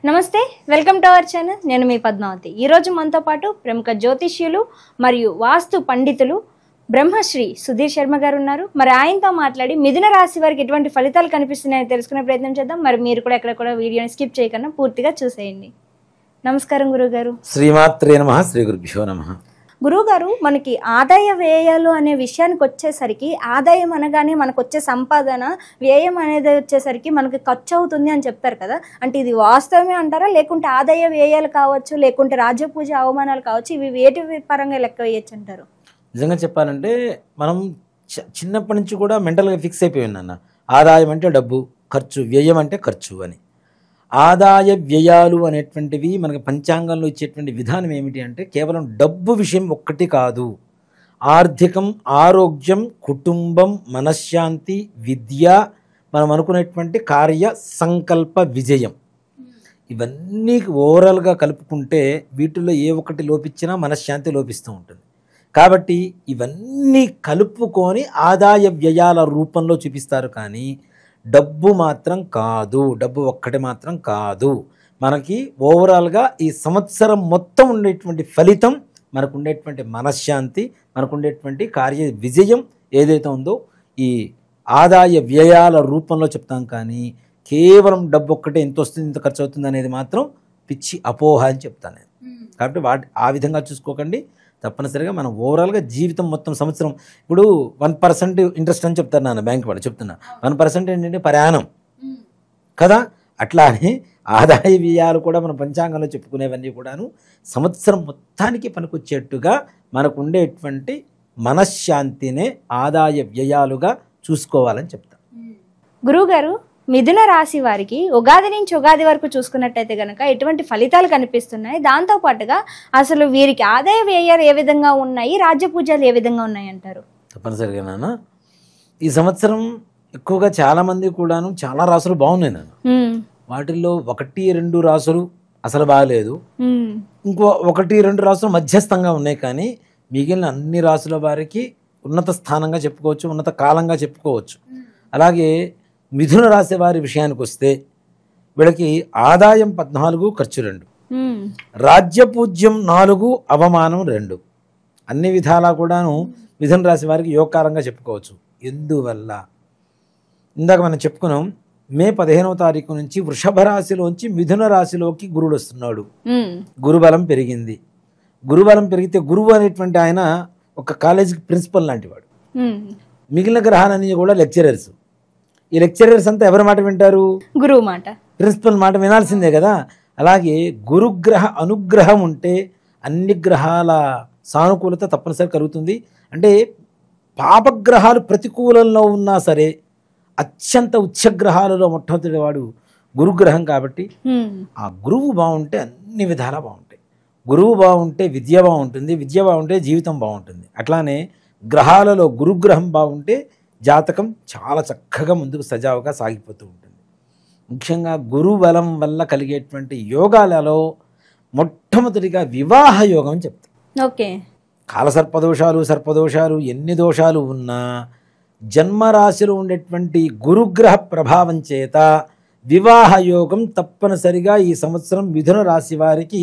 నమస్తే, welcome to our channel. నేను మీ పద్మావతి. ఈరోజు మనతో పాటు ప్రముఖ జ్యోతిష్యులు మరియు వాస్తు పండితులు బ్రహ్మశ్రీ సుధీర్ శర్మ గారు ఉన్నారు. మరి ఆయనతో మాట్లాడి మిథున రాశి వారికి ఎటువంటి ఫలితాలు కనిపిస్తున్నాయో తెలుసుకునే ప్రయత్నం చేద్దాం. మరి మీరు కూడా ఎక్కడ కూడా వీడియోని స్కిప్ చేయకుండా పూర్తిగా చూసేయండి. నమస్కారం గురుగారు. శ్రీమాత్రే నమః. శ్రీ గురుభ్యో నమః. గురువుగారు, మనకి ఆదాయ వ్యయాలు అనే విషయానికి వచ్చేసరికి ఆదాయం అనగానే మనకు వచ్చే సంపాదన, వ్యయం అనేది వచ్చేసరికి మనకి ఖర్చు అవుతుంది అని చెప్తారు కదా. అంటే ఇది వాస్తవమే అంటారా, లేకుంటే ఆదాయ వ్యయాలు కావచ్చు, లేకుంటే రాజ్యపూజ అవమానాలు కావచ్చు, ఇవి వేటి పరంగా లెక్క వేయచ్చు అంటారు? నిజంగా చెప్పాలంటే మనం చిన్నప్పటి నుంచి కూడా మెంటల్గా ఫిక్స్ అయిపోయి ఉన్నాను. ఆదాయం అంటే డబ్బు, ఖర్చు, వ్యయం అంటే ఖర్చు అని. ఆదాయ వ్యయాలు అనేటువంటివి మనకి పంచాంగంలో ఇచ్చేటువంటి విధానం ఏమిటి అంటే కేవలం డబ్బు విషయం ఒక్కటి కాదు. ఆర్థికం, ఆరోగ్యం, కుటుంబం, మనశ్శాంతి, విద్య, మనం అనుకునేటువంటి కార్య సంకల్ప విజయం, ఇవన్నీ ఓవరాల్గా కలుపుకుంటే వీటిల్లో ఏ ఒక్కటి లోపించినా మనశ్శాంతి లోపిస్తూ ఉంటుంది. కాబట్టి ఇవన్నీ కలుపుకొని ఆదాయ వ్యయాల రూపంలో చూపిస్తారు. కానీ డబ్బు మాత్రం కాదు, డబ్బు ఒక్కటి మాత్రం కాదు. మనకి ఓవరాల్గా ఈ సంవత్సరం మొత్తం ఉండేటువంటి ఫలితం, మనకు ఉండేటువంటి మనశ్శాంతి, మనకు ఉండేటువంటి కార్య విజయం ఏదైతే ఉందో ఈ ఆదాయ వ్యయాల రూపంలో చెప్తాం. కానీ కేవలం డబ్బు ఒక్కటే ఎంత వస్తుంది, ఇంత ఖర్చు అవుతుంది అనేది మాత్రం పిచ్చి అపోహ అని చెప్తాను నేను. కాబట్టి ఆ విధంగా చూసుకోకండి. తప్పనిసరిగా మనం ఓవరాల్గా జీవితం మొత్తం సంవత్సరం, ఇప్పుడు 1% ఇంట్రెస్ట్ అని చెప్తాను నాన్న, బ్యాంక్ వాళ్ళు చెప్తున్నా. 1% ఏంటంటే ప్రయాణం కదా. అట్లానే ఆదాయ వ్యయాలు కూడా మన పంచాంగంలో చెప్పుకునేవన్నీ కూడాను సంవత్సరం మొత్తానికి పనికొచ్చేట్టుగా మనకు ఉండేటువంటి మనశ్శాంతినే ఆదాయ వ్యయాలుగా చూసుకోవాలని చెప్తాను. గురువుగారు, మిథున రాశి వారికి ఉగాది నుంచి ఉగాది వరకు చూసుకున్నట్టయితే కనుక ఎటువంటి ఫలితాలు కనిపిస్తున్నాయి? దాంతోపాటుగా అసలు వీరికి ఆదాయ వ్యయాలు ఏ విధంగా ఉన్నాయి, రాజ్య పూజలు ఏ విధంగా ఉన్నాయి అంటారు? తప్పనిసరిగా నాన్న, ఈ సంవత్సరం ఎక్కువగా చాలామంది కూడాను చాలా రాసులు బాగున్నాయి నాన్న. వాటిల్లో 1-2 రాసులు అసలు బాగలేదు, ఇంకో 1-2 రాసులు మధ్యస్థంగా ఉన్నాయి. కానీ మిగిలిన అన్ని రాసుల వారికి ఉన్నత స్థానంగా చెప్పుకోవచ్చు, ఉన్నత కాలంగా చెప్పుకోవచ్చు. అలాగే మిథున రాశి వారి విషయానికి వస్తే వీళ్ళకి ఆదాయం 14, ఖర్చు 2, రాజ్యపూజ్యం 4, అవమానం 2. అన్ని విధాలా కూడాను మిథున రాశి వారికి యోగకారంగా చెప్పుకోవచ్చు. ఎందువల్ల ఇందాక మనం చెప్పుకున్నాం, మే 15వ తారీఖు నుంచి వృషభ రాశిలోంచి మిథున రాశిలోకి గురుడు వస్తున్నాడు. గురుబలం పెరిగింది. గురుబలం పెరిగితే గురువు అనేటువంటి ఆయన ఒక కాలేజీకి ప్రిన్సిపల్ లాంటి వాడు. మిగిలిన గ్రహాలన్నీ కూడా లెక్చరర్స్. ఈ లెక్చరర్స్ అంతా ఎవరి మాట వింటారు? గురువు మాట, ప్రిన్సిపల్ మాట వినాల్సిందే కదా. అలాగే గురుగ్రహ అనుగ్రహం ఉంటే అన్ని గ్రహాల సానుకూలత తప్పనిసరి కలుగుతుంది. అంటే పాపగ్రహాలు ప్రతికూలంలో ఉన్నా సరే అత్యంత ఉచ్చగ్రహాలలో మొట్టమొదటి వాడు గురుగ్రహం. కాబట్టి ఆ గురువు బాగుంటే అన్ని విధాలా బాగుంటాయి. గురువు బాగుంటే విద్య బాగుంటుంది, విద్య బాగుంటే జీవితం బాగుంటుంది. అట్లానే గ్రహాలలో గురుగ్రహం బాగుంటే జాతకం చాలా చక్కగా ముందుకు సజావుగా సాగిపోతూ ఉంటుంది. ముఖ్యంగా గురు బలం వల్ల కలిగేటువంటి యోగాలలో మొట్టమొదటిగా వివాహ యోగం అని చెప్తాం. ఓకే. కాలసర్పదోషాలు, సర్పదోషాలు ఎన్ని దోషాలు ఉన్నా జన్మరాశిలో ఉండేటువంటి గురుగ్రహ ప్రభావం చేత వివాహ యోగం తప్పనిసరిగా ఈ సంవత్సరం మిథున రాశి వారికి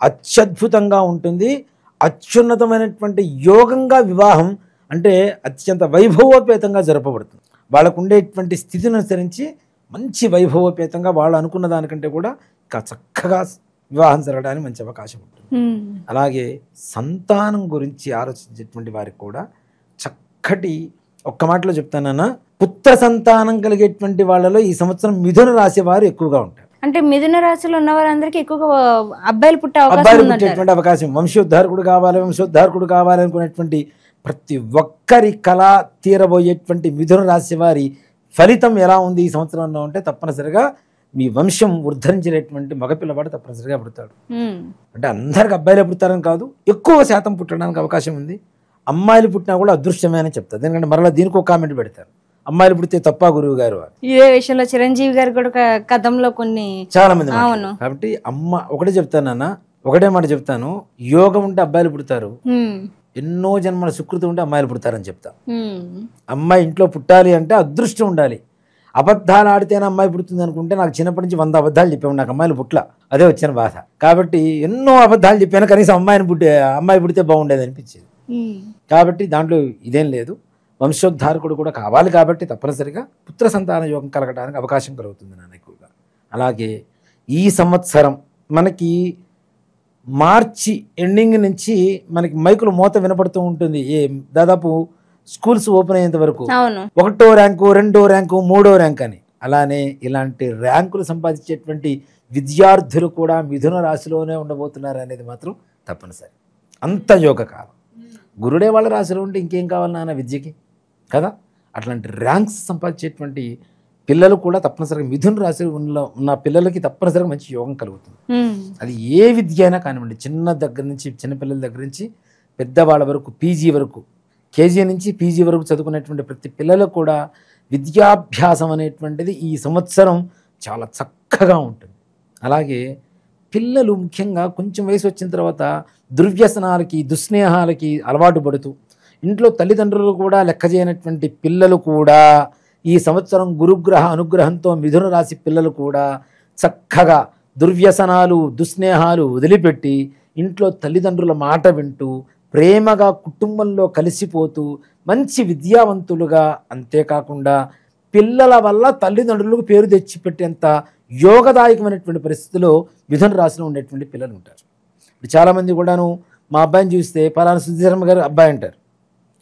అత్యద్భుతంగా ఉంటుంది. అత్యున్నతమైనటువంటి యోగంగా వివాహం అంటే అత్యంత వైభవోపేతంగా జరపబడుతుంది. వాళ్ళకు ఉండేటువంటి స్థితిని అనుసరించి మంచి వైభవోపేతంగా వాళ్ళు అనుకున్న దానికంటే కూడా ఇంకా చక్కగా వివాహం జరగడానికి మంచి అవకాశం ఉంటుంది. అలాగే సంతానం గురించి ఆలోచించేటువంటి వారికి కూడా చక్కటి, ఒక్క మాటలో చెప్తానన్నా, పుత్ర సంతానం కలిగేటువంటి వాళ్ళలో ఈ సంవత్సరం మిథున రాశి వారు ఎక్కువగా ఉంటారు. అంటే మిథున రాశిలో ఉన్న వారందరికీ ఎక్కువగా అబ్బాయిలు పుట్టేటువంటి అవకాశం, వంశోద్ధారకుడు కావాలి అనుకునేటువంటి ప్రతి ఒక్కరి కళ తీరబోయేటువంటి మిథున రాశి వారి ఫలితం ఎలా ఉంది ఈ సంవత్సరంలో అంటే తప్పనిసరిగా మీ వంశం ఉద్ధరించేటువంటి మగపిల్లవాడు తప్పనిసరిగా పుడతాడు. అంటే అందరికి అబ్బాయిలే పుడతారని కాదు, ఎక్కువ శాతం పుట్టడానికి అవకాశం ఉంది. అమ్మాయిలు పుట్టినా కూడా అదృష్టమే అని చెప్తారు. ఎందుకంటే మరలా దీనికి ఒక కామెంట్ పెడతారు, అమ్మాయిలు పుడితే తప్ప గురువు గారు. ఇదే విషయంలో చిరంజీవి గారు కూడా కథంలో కొన్ని చాలా మంది. కాబట్టి ఒకటే చెప్తానన్నా, ఒకటే మాట చెప్తాను, యోగం ఉంటే అబ్బాయిలు పుడతారు, ఎన్నో జన్మల సుకృతి ఉంటే అమ్మాయిలు పుడతారని చెప్తా. అమ్మాయి ఇంట్లో పుట్టాలి అంటే అదృష్టం ఉండాలి. అబద్ధాలు ఆడితేనే అమ్మాయి పుడుతుంది అనుకుంటే నాకు చిన్నప్పటి నుంచి 100 అబద్ధాలు చెప్పాము, నాకు అమ్మాయిలు పుట్ల, అదే వచ్చిన బాధ. కాబట్టి ఎన్నో అబద్ధాలు చెప్పాను, కనీసం అమ్మాయి పుడితే బాగుండేది అనిపించేది. కాబట్టి దాంట్లో ఇదేం లేదు, వంశోద్ధారకుడు కూడా కావాలి కాబట్టి తప్పనిసరిగా పుత్ర సంతాన యోగం కలగడానికి అవకాశం కలుగుతుంది నాన్న ఎక్కువగా. అలాగే ఈ సంవత్సరం మనకి మార్చి ఎండింగ్ నుంచి మనకి మైకులు మోత వినపడుతూ ఉంటుంది. దాదాపు స్కూల్స్ ఓపెన్ అయ్యేంత వరకు 1వ ర్యాంకు, 2వ ర్యాంకు, 3వ ర్యాంక్ అని. అలానే ఇలాంటి ర్యాంకులు సంపాదించేటువంటి విద్యార్థులు కూడా మిథున రాశిలోనే ఉండబోతున్నారు అనేది మాత్రం తప్పనిసరి. అంత యోగ కాలం. గురుడే వాళ్ళ రాశిలో ఉంటే ఇంకేం కావాలి నాన్న విద్యకి కదా. అట్లాంటి ర్యాంక్స్ సంపాదించేటువంటి పిల్లలు కూడా తప్పనిసరిగా మిథున రాశిలో ఉన్న పిల్లలకి తప్పనిసరిగా మంచి యోగం కలుగుతుంది. అది ఏ విద్య అయినా కానివ్వండి, చిన్నపిల్లల దగ్గర నుంచి పెద్దవాళ్ళ వరకు, పీజీ వరకు, కేజీ నుంచి పీజీ వరకు చదువుకునేటువంటి ప్రతి పిల్లలకు కూడా విద్యాభ్యాసం అనేటువంటిది ఈ సంవత్సరం చాలా చక్కగా ఉంటుంది. అలాగే పిల్లలు ముఖ్యంగా కొంచెం వయసు వచ్చిన తర్వాత దుర్వ్యసనాలకి, దుస్నేహాలకి అలవాటు పడుతూ ఇంట్లో తల్లిదండ్రులు కూడా లెక్క చేయనటువంటి పిల్లలు కూడా ఈ సంవత్సరం గురుగ్రహ అనుగ్రహంతో మిథున రాశి పిల్లలు కూడా చక్కగా దుర్వ్యసనాలు, దుస్నేహాలు వదిలిపెట్టి ఇంట్లో తల్లిదండ్రుల మాట వింటూ ప్రేమగా కుటుంబంలో కలిసిపోతూ మంచి విద్యావంతులుగా, అంతేకాకుండా పిల్లల వల్ల తల్లిదండ్రులకు పేరు తెచ్చిపెట్టేంత యోగదాయకమైనటువంటి పరిస్థితిలో మిథున రాశిలో ఉండేటువంటి పిల్లలు ఉంటారు. ఇప్పుడు చాలామంది కూడాను మా అబ్బాయిని చూస్తే పలానా సుధీర్ శర్మ గారు అబ్బాయి అంటారు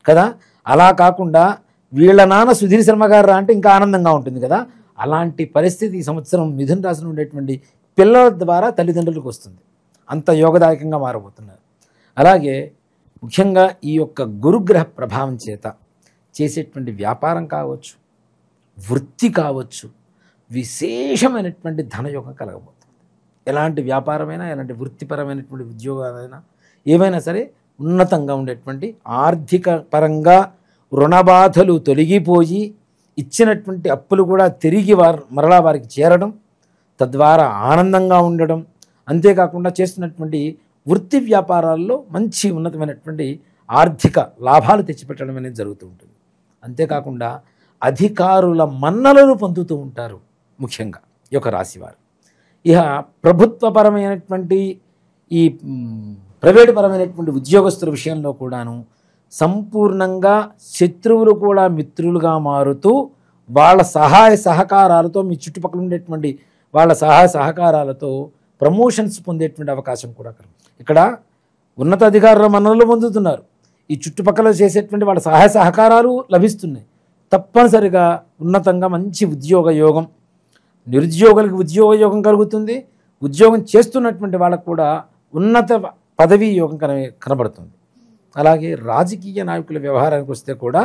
కదా. అలా కాకుండా వీళ్ళ నాన్న సుధీర్ శర్మ గారు అంటే ఇంకా ఆనందంగా ఉంటుంది కదా. అలాంటి పరిస్థితి ఈ సంవత్సరం మిథున రాశిలో ఉండేటువంటి పిల్లల ద్వారా తల్లిదండ్రులకు వస్తుంది. అంత యోగదాయకంగా మారబోతున్నారు. అలాగే ముఖ్యంగా ఈ యొక్క గురుగ్రహ ప్రభావం చేత చేసేటువంటి వ్యాపారం కావచ్చు, వృత్తి కావచ్చు, విశేషమైనటువంటి ధనయోగం కలగబోతుంది. ఎలాంటి వ్యాపారమైనా, ఎలాంటి వృత్తిపరమైనటువంటి ఉద్యోగాలైనా ఏవైనా సరే ఉన్నతంగా ఉండేటువంటి ఆర్థిక పరంగా రుణబాధలు తొలగిపోయి ఇచ్చినటువంటి అప్పులు కూడా తిరిగి మరలా వారికి చేరడం, తద్వారా ఆనందంగా ఉండడం, అంతేకాకుండా చేస్తున్నటువంటి వృత్తి వ్యాపారాల్లో మంచి ఉన్నతమైనటువంటి ఆర్థిక లాభాలు తెచ్చిపెట్టడం అనేది జరుగుతూ ఉంటుంది. అంతేకాకుండా అధికారుల మన్నలను పొందుతూ ఉంటారు ముఖ్యంగా ఈ యొక్క రాశివారు. ఇక ప్రభుత్వపరమైనటువంటి ఈ ప్రైవేటు పరమైనటువంటి ఉద్యోగస్తుల విషయంలో కూడాను సంపూర్ణంగా శత్రువులు కూడా మిత్రులుగా మారుతూ వాళ్ళ సహాయ సహకారాలతో, మీ చుట్టుపక్కల ఉండేటువంటి వాళ్ళ సహాయ సహకారాలతో ప్రమోషన్స్ పొందేటువంటి అవకాశం కూడా కలుగుతుంది. ఇక్కడ ఉన్నతాధికారుల మన్ననలు పొందుతున్నారు. ఈ చుట్టుపక్కల చేసేటువంటి వాళ్ళ సహాయ సహకారాలు లభిస్తున్నాయి. తప్పనిసరిగా ఉన్నతంగా మంచి ఉద్యోగ యోగం, నిరుద్యోగులకు ఉద్యోగ యోగం కలుగుతుంది. ఉద్యోగం చేస్తున్నటువంటి వాళ్ళకు కూడా ఉన్నత పదవీ యోగం కనబడుతుంది. అలాగే రాజకీయ నాయకుల వ్యవహారానికి వస్తే కూడా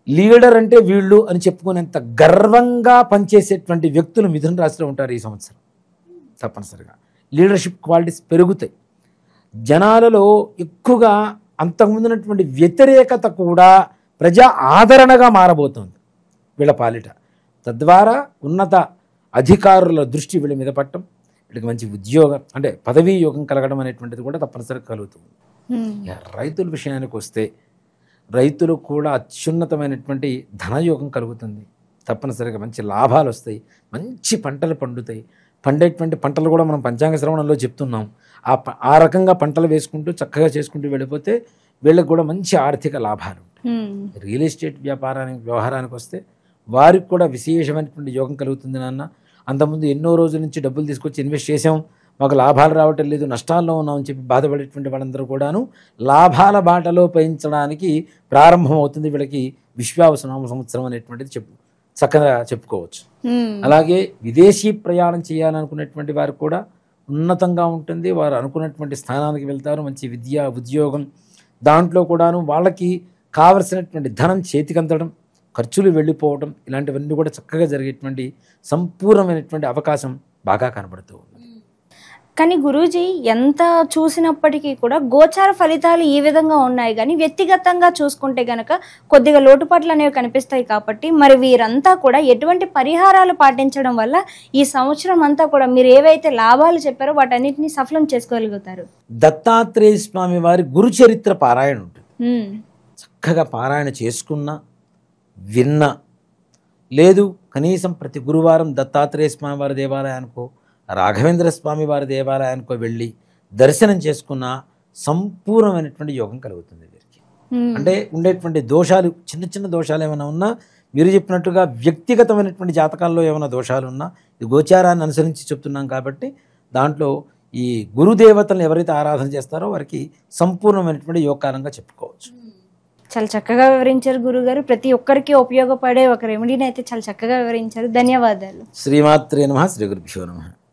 లీడర్ అంటే వీళ్ళు అని చెప్పుకునేంత గర్వంగా పనిచేసేటువంటి వ్యక్తులు మిథున రాశిలో ఉంటారు ఈ సంవత్సరం. తప్పనిసరిగా లీడర్షిప్ క్వాలిటీస్ పెరుగుతాయి. జనాలలో ఎక్కువగా అంతకుముందున్నటువంటి వ్యతిరేకత కూడా ప్రజా ఆదరణగా మారబోతుంది వీళ్ళ పాలిట. తద్వారా ఉన్నత అధికారుల దృష్టి వీళ్ళ మీద పట్టడం, వీళ్ళకి మంచి ఉద్యోగం అంటే పదవీ యోగం కలగడం అనేటువంటిది కూడా తప్పనిసరిగా కలుగుతుంది. రైతుల విషయానికి వస్తే రైతులకు కూడా అత్యున్నతమైనటువంటి ధనయోగం కలుగుతుంది. తప్పనిసరిగా మంచి లాభాలు వస్తాయి, మంచి పంటలు పండుతాయి. పండేటువంటి పంటలు కూడా మనం పంచాంగ శ్రవణంలో చెప్తున్నాం. ఆ రకంగా పంటలు వేసుకుంటూ చక్కగా చేసుకుంటూ వెళ్ళిపోతే వీళ్ళకి కూడా మంచి ఆర్థిక లాభాలు ఉంటాయి. రియల్ ఎస్టేట్ వ్యవహారానికి వస్తే వారికి కూడా విశేషమైనటువంటి యోగం కలుగుతుంది నాన్న. అంతకుముందు ఎన్నో రోజుల నుంచి డబ్బులు తీసుకొచ్చి ఇన్వెస్ట్ చేసాం, మాకు లాభాలు రావటం లేదు, నష్టాల్లో ఉన్నామని చెప్పి బాధపడేటువంటి వాళ్ళందరూ కూడాను లాభాల బాటలో పయించడానికి ప్రారంభం అవుతుంది. వీళ్ళకి విశ్వావసనామ సంవత్సరం అనేటువంటిది చక్కగా చెప్పుకోవచ్చు. అలాగే విదేశీ ప్రయాణం చేయాలనుకునేటువంటి వారు కూడా ఉన్నతంగా ఉంటుంది. వారు అనుకున్నటువంటి స్థానానికి వెళ్తారు. మంచి విద్య, ఉద్యోగం, దాంట్లో కూడాను వాళ్ళకి కావలసినటువంటి ధనం చేతికందడం, ఖర్చులు వెళ్ళిపోవడం, ఇలాంటివన్నీ కూడా చక్కగా జరిగేటువంటి సంపూర్ణమైనటువంటి అవకాశం బాగా కనబడుతూ ఉంది. కానీ గురూజీ ఎంత చూసినప్పటికీ కూడా గోచార ఫలితాలు ఈ విధంగా ఉన్నాయి, కానీ వ్యక్తిగతంగా చూసుకుంటే గనక కొద్దిగా లోటుపాట్లు అనేవి కనిపిస్తాయి. కాబట్టి మరి వీరంతా కూడా ఎటువంటి పరిహారాలు పాటించడం వల్ల ఈ సంవత్సరం అంతా కూడా మీరు ఏవైతే లాభాలు చెప్పారో వాటన్నిటిని సఫలం చేసుకోగలుగుతారు? దత్తాత్రేయ స్వామి వారి గురు చరిత్ర పారాయణ ఉంటుంది. చక్కగా పారాయణ చేసుకున్నా, విన్నా, లేదు కనీసం ప్రతి గురువారం దత్తాత్రేయ స్వామి వారి దేవాలయానికో రాఘవేంద్ర స్వామి వారి దేవాలయానికో వెళ్ళి దర్శనం చేసుకున్న సంపూర్ణమైనటువంటి యోగం కలుగుతుంది వీరికి. అంటే ఉండేటువంటి దోషాలు, చిన్న చిన్న దోషాలు ఏమైనా ఉన్నా, మీరు చెప్పినట్టుగా వ్యక్తిగతమైనటువంటి జాతకాల్లో ఏమైనా దోషాలు ఉన్నా, ఈ గోచారాన్ని అనుసరించి చెప్తున్నాం కాబట్టి దాంట్లో ఈ గురుదేవతలను ఎవరైతే ఆరాధన చేస్తారో వారికి సంపూర్ణమైనటువంటి యోగకాలంగా చెప్పుకోవచ్చు. చాలా చక్కగా వివరించారు గురుగారు. ప్రతి ఒక్కరికి ఉపయోగపడే ఒక రెమెడీని అయితే చాలా చక్కగా వివరించారు. ధన్యవాదాలు. శ్రీమాత్రే నమః. శ్రీ గురుభ్యో నమః.